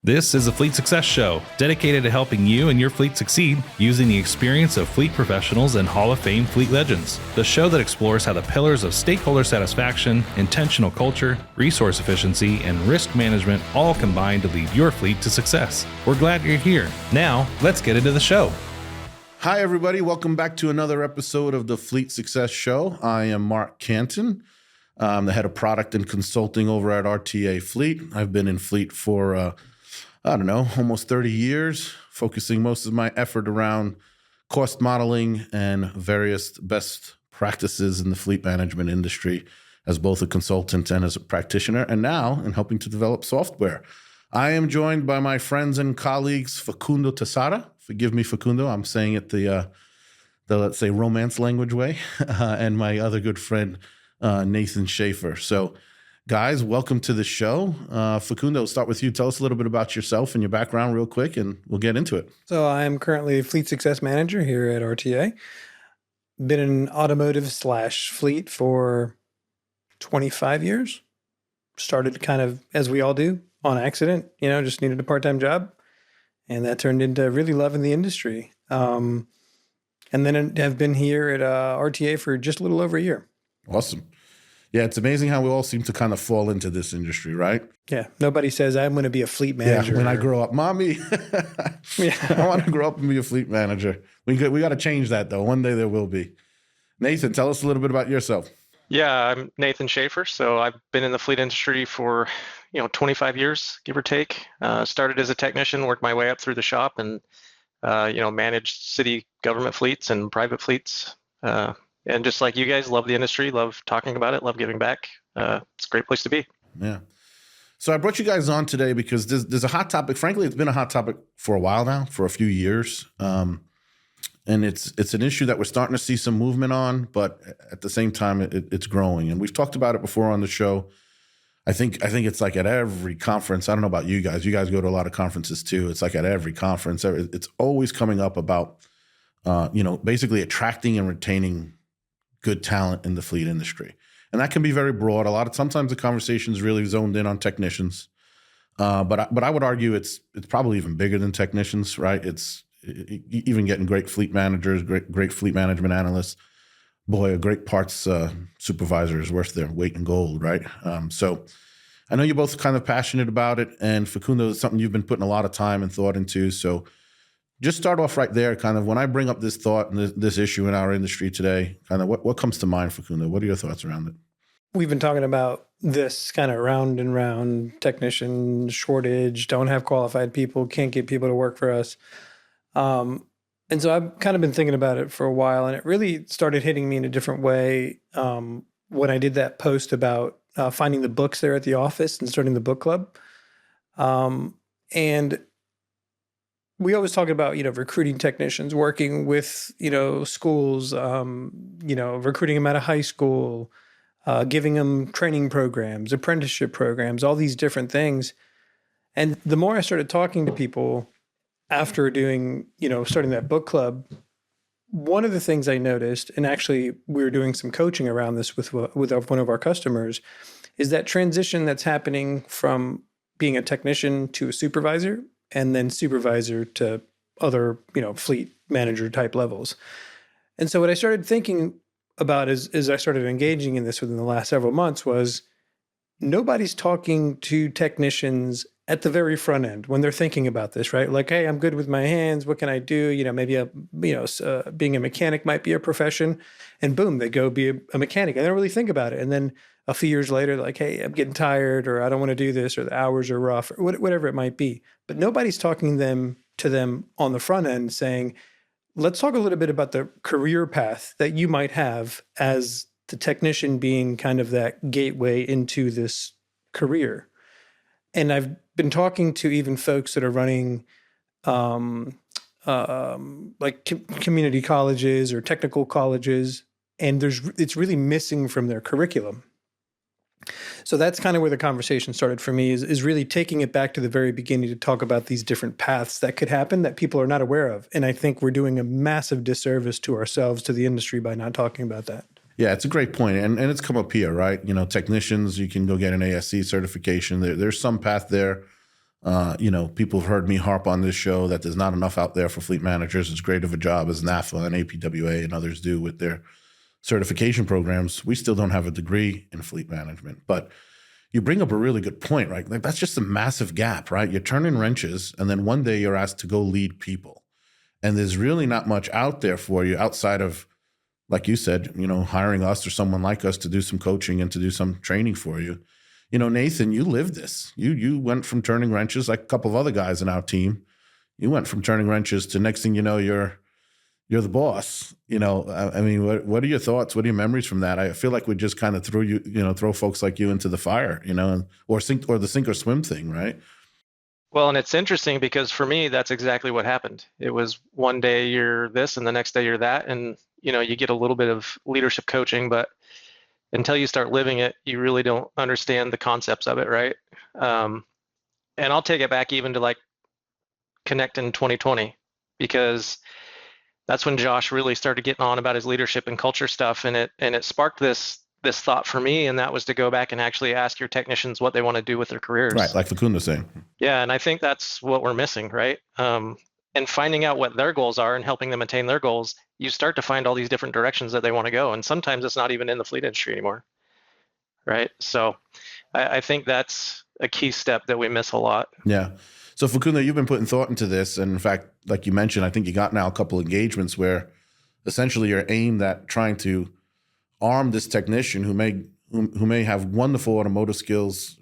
This is a Fleet Success Show, dedicated to helping you and your fleet succeed using the experience of fleet professionals and Hall of Fame fleet legends. The show that explores how the pillars of stakeholder satisfaction, intentional culture, resource efficiency, and risk management all combine to lead your fleet to success. We're glad you're here. Now, let's get into the show. Hi, everybody. Welcome back to another episode of the Fleet Success Show. I am Marc Canton. I'm the head of product and consulting over at RTA Fleet. I've been in fleet for almost 30 years, focusing most of my effort around cost modeling and various best practices in the fleet management industry as both a consultant and as a practitioner, and now in helping to develop software. I am joined by my friends and colleagues, Facundo Tassara. Forgive me, Facundo, I'm saying it the let's say, romance language way, and my other good friend, Nathan Schafer. So, guys, welcome to the show. Facundo, we'll start with you. Tell us a little bit about yourself and your background real quick, and we'll get into it. So I'm currently a fleet success manager here at RTA. Been in automotive/fleet for 25 years. Started kind of, as we all do, on accident, just needed a part-time job. And that turned into really loving the industry. And then have been here at RTA for just a little over a year. Awesome. Yeah, it's amazing how we all seem to kind of fall into this industry, right? Yeah. Nobody says, I'm going to be a fleet manager. Yeah, when I grow up. Mommy, I want to grow up and be a fleet manager. We got to change that, though. One day there will be. Nathan, tell us a little bit about yourself. Yeah, I'm Nathan Schafer. So I've been in the fleet industry for 25 years, give or take. Started as a technician, worked my way up through the shop, and managed city government fleets and private fleets. And just like you guys, love the industry, love talking about it, love giving back. It's a great place to be. Yeah. So I brought you guys on today because there's a hot topic. Frankly, it's been a hot topic for a while now, for a few years. And it's an issue that we're starting to see some movement on, but at the same time, it's growing. And we've talked about it before on the show. I think it's like at every conference. I don't know about you guys. You guys go to a lot of conferences too. It's like at every conference. It's always coming up about, basically attracting and retaining good talent in the fleet industry. And that can be very broad. Sometimes the conversation is really zoned in on technicians. But I would argue it's probably even bigger than technicians, right? It's even getting great fleet managers, great fleet management analysts. Boy, a great parts supervisor is worth their weight in gold, right? So I know you're both kind of passionate about it. And Facundo, it's something you've been putting a lot of time and thought into. So just start off right there, kind of when I bring up this thought and this issue in our industry today, kind of what comes to mind, Facundo? What are your thoughts around it? We've been talking about this kind of round and round technician shortage, don't have qualified people, can't get people to work for us. And so I've kind of been thinking about it for a while, and it really started hitting me in a different way when I did that post about finding the books there at the office and starting the book club. And we always talk about, recruiting technicians, working with, schools, recruiting them out of high school, giving them training programs, apprenticeship programs, all these different things. And the more I started talking to people after doing, starting that book club, one of the things I noticed, and actually we were doing some coaching around this with one of our customers, is that transition that's happening from being a technician to a supervisor, and then supervisor to other, fleet manager type levels. And so what I started thinking about as I started engaging in this within the last several months was nobody's talking to technicians at the very front end when they're thinking about this, right? Like, hey, I'm good with my hands. What can I do? Maybe being a mechanic might be a profession, and boom, they go be a mechanic. And they don't really think about it. And then a few years later, like, hey, I'm getting tired, or I don't want to do this, or the hours are rough, or whatever it might be. But nobody's talking to them on the front end saying, let's talk a little bit about the career path that you might have as the technician being kind of that gateway into this career. And I've been talking to even folks that are running community colleges or technical colleges, and it's really missing from their curriculum. So that's kind of where the conversation started for me, is really taking it back to the very beginning to talk about these different paths that could happen that people are not aware of. And I think we're doing a massive disservice to ourselves, to the industry, by not talking about that. Yeah, it's a great point. And it's come up here, right? Technicians, you can go get an ASC certification. There's some path there. People have heard me harp on this show that there's not enough out there for fleet managers as great of a job as NAFA and APWA and others do with their certification programs. We still don't have a degree in fleet management. But you bring up a really good point, right? Like, that's just a massive gap, right? You're turning wrenches, and then one day you're asked to go lead people. And there's really not much out there for you outside of, like you said, hiring us or someone like us to do some coaching and to do some training for you. Nathan, you lived this. You went from turning wrenches, like a couple of other guys in our team. You went from turning wrenches to next thing you know, you're the boss. What are your thoughts? What are your memories from that? I feel like we just kind of throw folks like you into the fire, or the sink or swim thing, right? Well, and it's interesting because for me, that's exactly what happened. It was one day you're this and the next day you're that. And, you get a little bit of leadership coaching, but until you start living it, you really don't understand the concepts of it, right? And I'll take it back even to like Connect in 2020, because that's when Josh really started getting on about his leadership and culture stuff, and it sparked this thought for me, and that was to go back and actually ask your technicians what they want to do with their careers. Right, like Facundo saying. Yeah, and I think that's what we're missing, right? And finding out what their goals are and helping them attain their goals, you start to find all these different directions that they want to go, and sometimes it's not even in the fleet industry anymore, right? So I think that's a key step that we miss a lot. Yeah. So Facundo, you've been putting thought into this, and in fact, like you mentioned, I think you got now a couple engagements where essentially you're aimed at trying to arm this technician who may have wonderful automotive skills,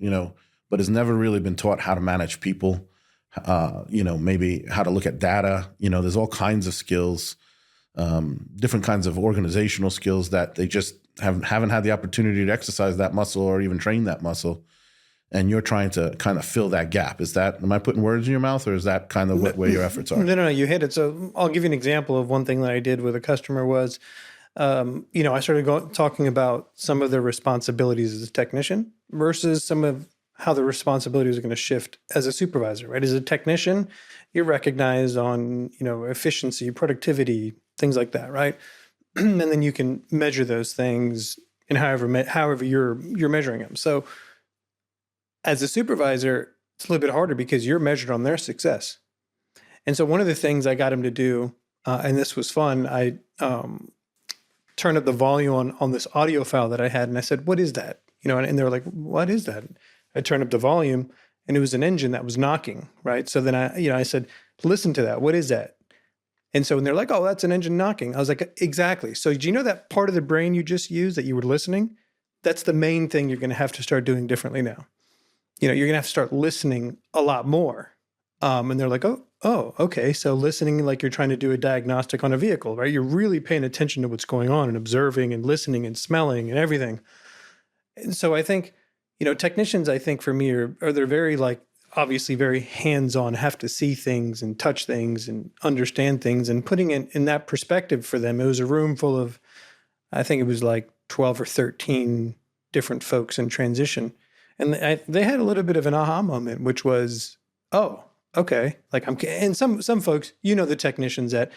but has never really been taught how to manage people, maybe how to look at data. There's all kinds of skills, different kinds of organizational skills that they just haven't had the opportunity to exercise that muscle or even train that muscle. And you're trying to kind of fill that gap. Am I putting words in your mouth, or is that kind of where your efforts are? No, you hit it. So I'll give you an example of one thing that I did with a customer was, I started talking about some of the responsibilities as a technician versus some of how the responsibilities are going to shift as a supervisor, right? As a technician, you're recognized on, efficiency, productivity, things like that, right? And then you can measure those things in however you're measuring them. So as a supervisor, it's a little bit harder because you're measured on their success. And so one of the things I got him to do, and this was fun, I turned up the volume on this audio file that I had, and I said, "What is that?" And they were like, "What is that?" I turned up the volume, and it was an engine that was knocking, right? So then I said, "Listen to that. What is that?" And so when they're like, "Oh, that's an engine knocking," I was like, "Exactly." So do you know that part of the brain you just used that you were listening? That's the main thing you're going to have to start doing differently now. You're going to have to start listening a lot more. And they're like, oh, okay. So listening like you're trying to do a diagnostic on a vehicle, right? You're really paying attention to what's going on and observing and listening and smelling and everything. And so I think, technicians, I think for me they're very obviously very hands-on, have to see things and touch things and understand things, and putting it in that perspective for them. It was a room full of, I think it was like 12 or 13 different folks in transition. And they had a little bit of an aha moment, which was, oh, okay. And some folks, the technicians that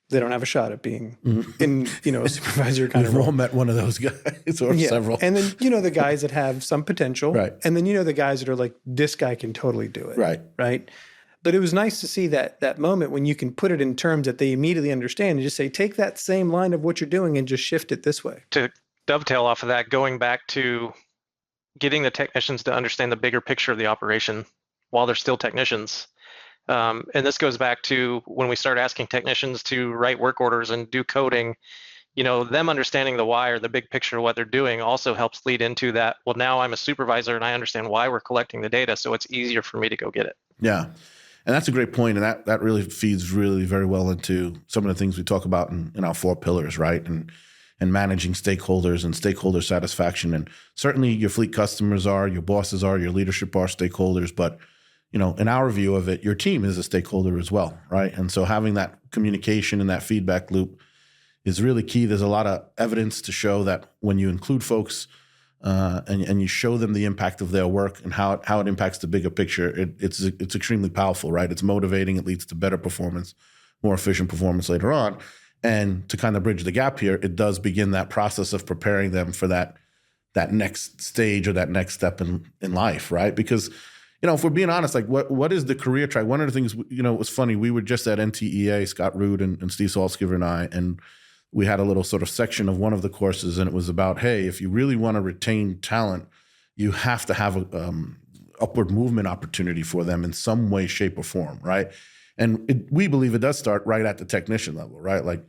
they don't have a shot at being in, a supervisor kind of role. We've all met one of those guys or several. And then, the guys that have some potential. Right. And then, the guys that are like, this guy can totally do it. Right. Right. But it was nice to see that moment when you can put it in terms that they immediately understand and just say, take that same line of what you're doing and just shift it this way. To dovetail off of that, going back to getting the technicians to understand the bigger picture of the operation while they're still technicians. And this goes back to when we start asking technicians to write work orders and do coding, them understanding the why or the big picture of what they're doing also helps lead into that. Well, now I'm a supervisor and I understand why we're collecting the data, so it's easier for me to go get it. Yeah. And that's a great point. And that really feeds really very well into some of the things we talk about in our 4 pillars, right? And managing stakeholders and stakeholder satisfaction. And certainly your fleet customers are, your bosses are, your leadership are stakeholders. But, in our view of it, your team is a stakeholder as well, right? And so having that communication and that feedback loop is really key. There's a lot of evidence to show that when you include folks and you show them the impact of their work and how it impacts the bigger picture, it's extremely powerful, right? It's motivating. It leads to better performance, more efficient performance later on. And to kind of bridge the gap here, it does begin that process of preparing them for that next stage or that next step in life, right? Because, if we're being honest, like what is the career track? One of the things, it was funny. We were just at NTEA, Scott Root and Steve Saltzgiver and I, and we had a little sort of section of one of the courses, and it was about, hey, if you really want to retain talent, you have to have a upward movement opportunity for them in some way, shape, or form, right? And we believe it does start right at the technician level, right? Like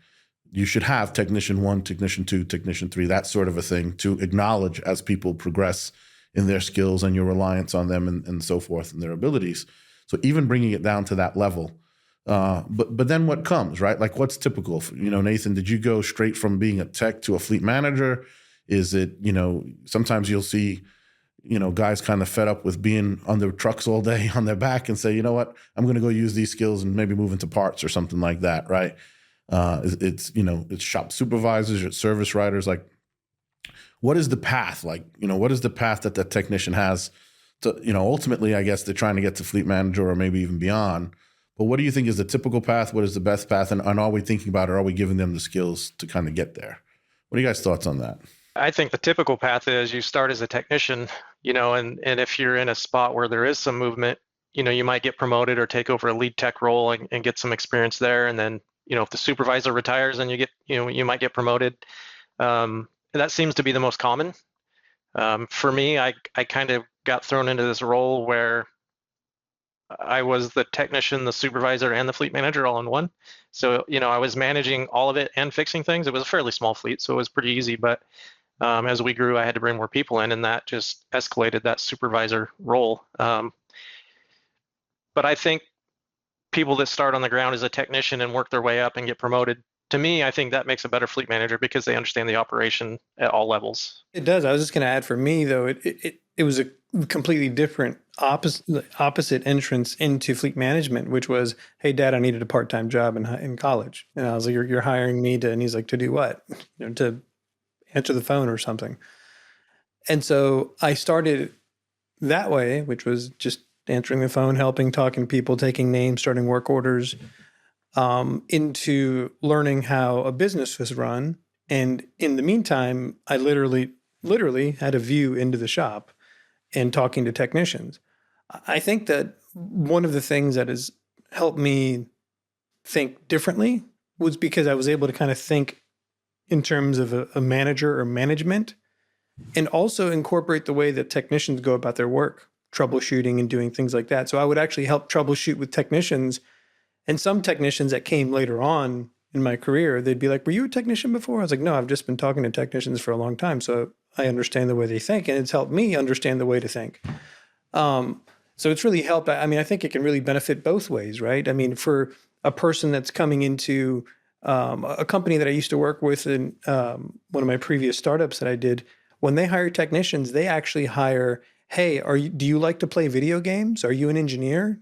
you should have technician 1, technician 2, technician 3, that sort of a thing to acknowledge as people progress in their skills and your reliance on them and so forth and their abilities. So even bringing it down to that level. But then what comes, right? Like what's typical? Nathan, did you go straight from being a tech to a fleet manager? Is it, sometimes you'll see, guys kind of fed up with being on their trucks all day on their back and say, you know what, I'm going to go use these skills and maybe move into parts or something like that, right? It's shop supervisors, it's service writers. Like, what is the path? Like, what is the path that that technician has to, ultimately, I guess they're trying to get to fleet manager or maybe even beyond. But what do you think is the typical path? What is the best path? And are we thinking about it? Are we giving them the skills to kind of get there? What are you guys' thoughts on that? I think the typical path is you start as a technician, and if you're in a spot where there is some movement, you might get promoted or take over a lead tech role and get some experience there. And then, if the supervisor retires, then you might get promoted. That seems to be the most common. For me, I kind of got thrown into this role where I was the technician, the supervisor, and the fleet manager all in one. So, I was managing all of it and fixing things. It was a fairly small fleet, so it was pretty easy. But as we grew, I had to bring more people in, and that just escalated that supervisor role. But I think people that start on the ground as a technician and work their way up and get promoted, to me, I think that makes a better fleet manager because they understand the operation at all levels. It does. I was just going to add, for me though, it was a completely different opposite entrance into fleet management, which was, hey, Dad, I needed a part-time job in college, and I was like, you're hiring me to, and he's like, to do what? To answer the phone or something. And so I started that way, which was just answering the phone, helping, talking to people, taking names, starting work orders, into learning how a business was run. And in the meantime, I literally had a view into the shop and talking to technicians. I think that one of the things that has helped me think differently was because I was able to kind of think in terms of a manager or management, and also incorporate the way that technicians go about their work, troubleshooting and doing things like that. So I would actually help troubleshoot with technicians. And some technicians that came later on in my career, they'd be like, were you a technician before? I was like, no, I've just been talking to technicians for a long time. So I understand the way they think, and it's helped me understand the way to think. So it's really helped. I mean, I think it can really benefit both ways, right? I mean, for a person that's coming into a company that I used to work with in one of my previous startups that I did, when they hire technicians, they actually hire, hey, do you like to play video games? Are you an engineer?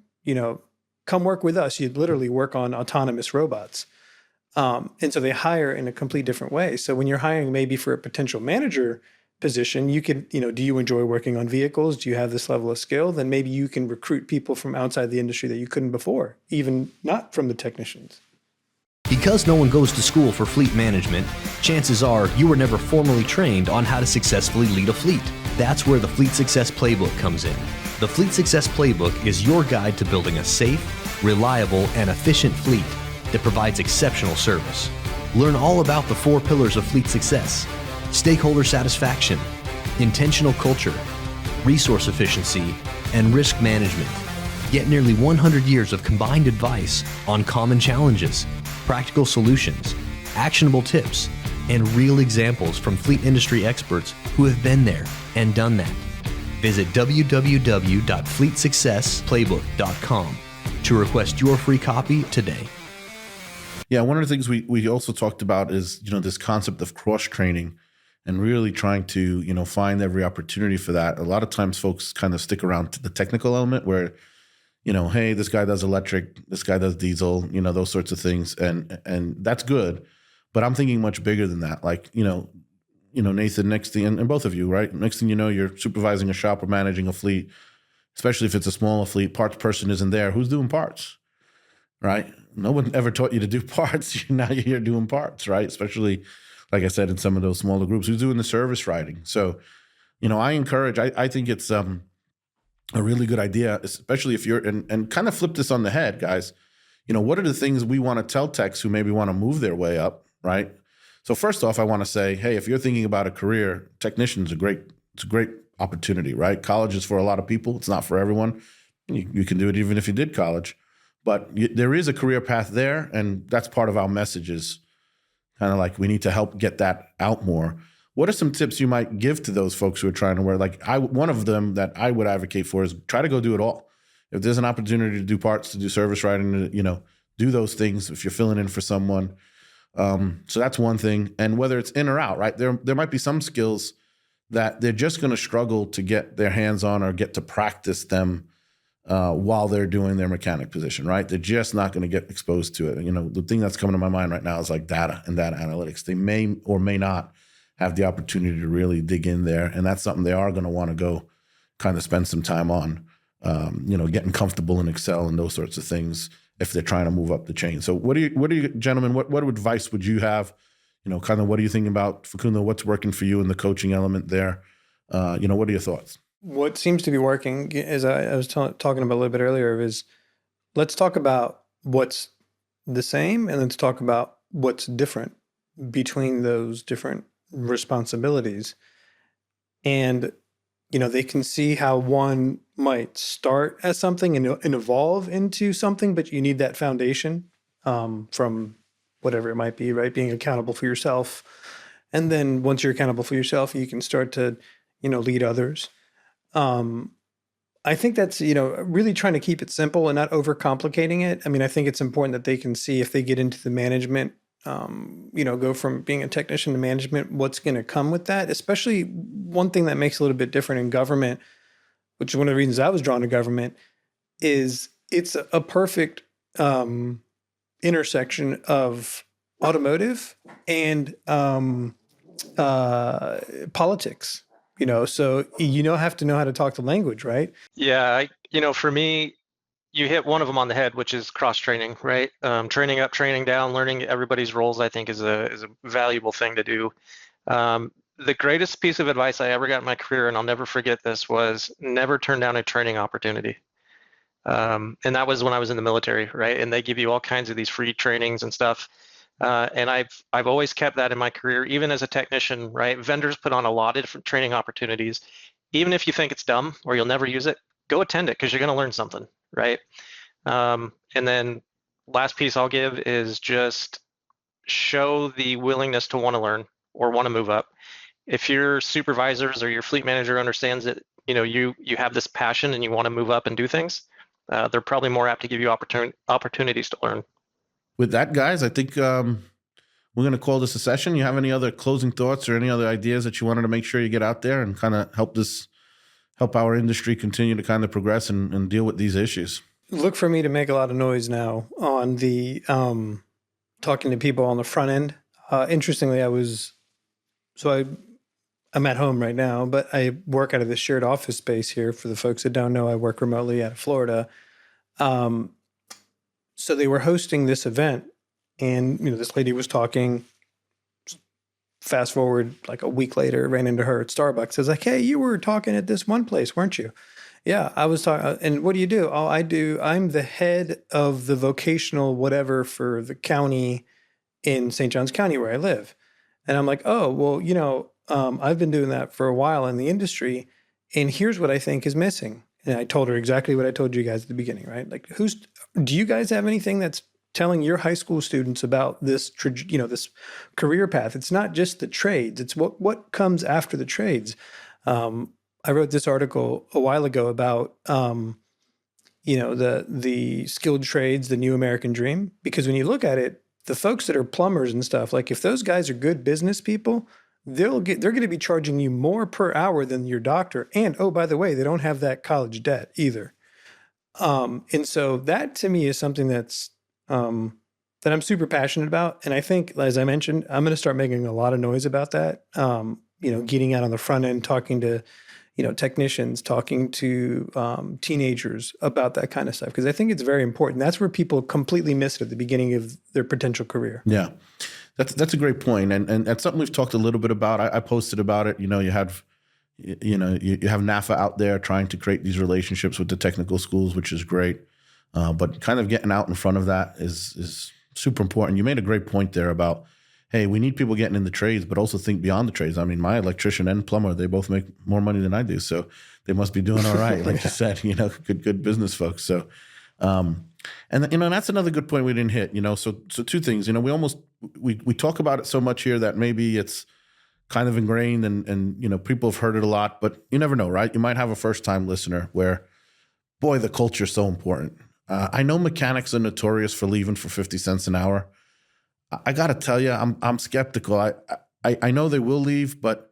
Come work with us. You'd literally work on autonomous robots. And so they hire in a complete different way. So when you're hiring maybe for a potential manager position, you could, do you enjoy working on vehicles? Do you have this level of skill? Then maybe you can recruit people from outside the industry that you couldn't before, even not from the technicians. Because no one goes to school for fleet management, chances are you were never formally trained on how to successfully lead a fleet. That's where the Fleet Success Playbook comes in. The Fleet Success Playbook is your guide to building a safe, reliable, and efficient fleet that provides exceptional service. Learn all about the 4 pillars of fleet success: stakeholder satisfaction, intentional culture, resource efficiency, and risk management. Get nearly 100 years of combined advice on common challenges, practical solutions, actionable tips, and real examples from fleet industry experts who have been there and done that. Visit www.fleetsuccessplaybook.com to request your free copy today. Yeah, one of the things we also talked about is, this concept of cross-training and really trying to, find every opportunity for that. A lot of times folks kind of stick around to the technical element where, hey, this guy does electric, this guy does diesel, those sorts of things. And that's good. But I'm thinking much bigger than that. Like, Nathan, next thing, and both of you, right? Next thing you know, you're supervising a shop or managing a fleet, especially if it's a smaller fleet, parts person isn't there. Who's doing parts, right? No one ever taught you to do parts. Now you're here doing parts, right? Especially, like I said, in some of those smaller groups. Who's doing the service writing? So, I encourage, I think it's, a really good idea, especially if you're, and kind of flip this on the head, guys. What are the things we want to tell techs who maybe want to move their way up, right? So first off, I want to say, hey, if you're thinking about a career, technician's it's a great opportunity, right? College is for a lot of people. It's not for everyone. You can do it even if you did college. But there is a career path there, and that's part of our messages. Kind of like we need to help get that out more. What are some tips you might give to those folks who are trying to wear? One of them that I would advocate for is try to go do it all. If there's an opportunity to do parts, to do service writing, do those things if you're filling in for someone. So that's one thing. And whether it's in or out, right? There might be some skills that they're just going to struggle to get their hands on or get to practice them while they're doing their mechanic position, right? They're just not going to get exposed to it. The thing that's coming to my mind right now is like data and data analytics. They may or may not have the opportunity to really dig in there. And that's something they are going to want to go kind of spend some time on, getting comfortable in Excel and those sorts of things if they're trying to move up the chain. So what do you gentlemen, what advice would you have? Kind of what are you thinking about, Facundo? What's working for you in the coaching element there? What are your thoughts? What seems to be working, as I was talking about a little bit earlier, is let's talk about what's the same and let's talk about what's different between those different responsibilities. And, they can see how one might start as something and evolve into something, but you need that foundation from whatever it might be, right? Being accountable for yourself. And then once you're accountable for yourself, you can start to, lead others. I think that's, really trying to keep it simple and not overcomplicating it. I mean, I think it's important that they can see if they get into the management, go from being a technician to management, what's going to come with that. Especially one thing that makes it a little bit different in government, which is one of the reasons I was drawn to government, is it's a perfect intersection of automotive and politics. So have to know how to talk the language, right? Yeah, for me, you hit one of them on the head, which is cross training, right? Training up, training down, learning everybody's roles, I think is a valuable thing to do. The greatest piece of advice I ever got in my career, and I'll never forget this, was never turn down a training opportunity. And that was when I was in the military, right? And they give you all kinds of these free trainings and stuff. And I've always kept that in my career, even as a technician, right? Vendors put on a lot of different training opportunities. Even if you think it's dumb or you'll never use it, go attend it because you're going to learn something, right? And then last piece I'll give is just show the willingness to want to learn or want to move up. If your supervisors or your fleet manager understands that, you have this passion and you want to move up and do things, they're probably more apt to give you opportunities to learn. With that, guys, I think we're going to call this a session. You have any other closing thoughts or any other ideas that you wanted to make sure you get out there and kind of help our industry continue to kind of progress and deal with these issues? Look for me to make a lot of noise now on the talking to people on the front end. Interestingly, I'm at home right now, but I work out of this shared office space here. For the folks that don't know, I work remotely out of Florida. So they were hosting this event, and this lady was talking. Fast forward like a week later, ran into her at Starbucks. I was like, "Hey, you were talking at this one place, weren't you?" "Yeah, I was talking." "And what do you do?" "Oh, I'm the head of the vocational whatever for the county in St. Johns County where I live." And I'm like, "Oh, well, I've been doing that for a while in the industry, and here's what I think is missing." And I told her exactly what I told you guys at the beginning, right? Like, do you guys have anything that's telling your high school students about this, this career path? It's not just the trades; it's what comes after the trades. I wrote this article a while ago about, the skilled trades, the new American dream, because when you look at it, the folks that are plumbers and stuff, like if those guys are good business people, they're going to be charging you more per hour than your doctor. And, oh, by the way, they don't have that college debt either. And so that to me is something that's, that I'm super passionate about. And I think, as I mentioned, I'm going to start making a lot of noise about that. Getting out on the front end, talking to, technicians, talking to teenagers about that kind of stuff. Because I think it's very important. That's where people completely miss it at the beginning of their potential career. Yeah. That's a great point. And that's something we've talked a little bit about. I posted about it. You have You know, you have NAFA out there trying to create these relationships with the technical schools, which is great. But kind of getting out in front of that is super important. You made a great point there about, hey, we need people getting in the trades, but also think beyond the trades. I mean, my electrician and plumber, they both make more money than I do. So they must be doing all right. Like you said, you know, good business folks. So, and you know, that's another good point we didn't hit, you know, so two things, you know, we talk about it so much here that maybe it's kind of ingrained and, you know, people have heard it a lot, but you never know, right? You might have a first time listener where, boy, the culture is so important. I know mechanics are notorious for leaving for 50 cents an hour. I got to tell you, I'm skeptical. I know they will leave, but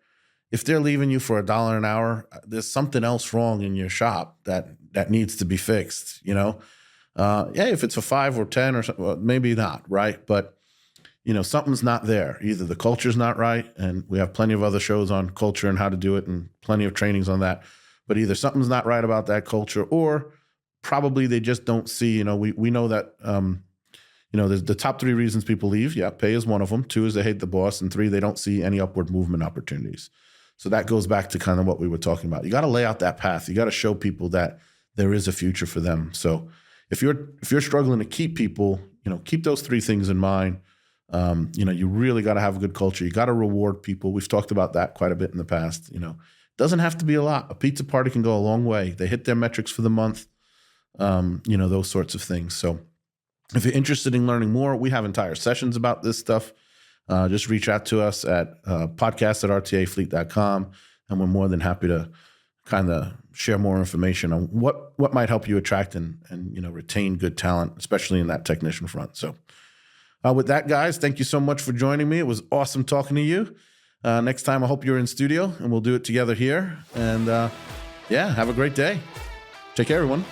if they're leaving you for $1 an hour, there's something else wrong in your shop that needs to be fixed, you know? Yeah, if it's a 5 or 10 or something, well, maybe not, right? But, you know, something's not there. Either the culture's not right, and we have plenty of other shows on culture and how to do it and plenty of trainings on that, but either something's not right about that culture or probably they just don't see, you know, we know that, you know, there's the top 3 reasons people leave. Yeah, pay is one of them. 2 is they hate the boss. And 3, they don't see any upward movement opportunities. So that goes back to kind of what we were talking about. You got to lay out that path. You got to show people that there is a future for them. So if you're struggling to keep people, you know, keep those 3 things in mind. You know, you really got to have a good culture. You got to reward people. We've talked about that quite a bit in the past. You know, it doesn't have to be a lot. A pizza party can go a long way. They hit their metrics for the month. You know, those sorts of things. So if you're interested in learning more, we have entire sessions about this stuff. Just reach out to us at podcast@rtafleet.com, and we're more than happy to kind of share more information on what might help you attract and you know, retain good talent, especially in that technician front. So with that, guys, thank you so much for joining me. It was awesome talking to you. Next time, I hope you're in studio and we'll do it together here. And yeah, have a great day. Take care, everyone.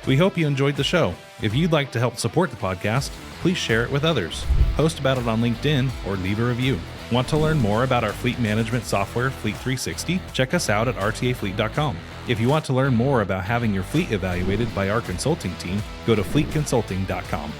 We hope you enjoyed the show. If you'd like to help support the podcast, please share it with others. Post about it on LinkedIn or leave a review. Want to learn more about our fleet management software, Fleet 360? Check us out at rtafleet.com. If you want to learn more about having your fleet evaluated by our consulting team, go to fleetconsulting.com.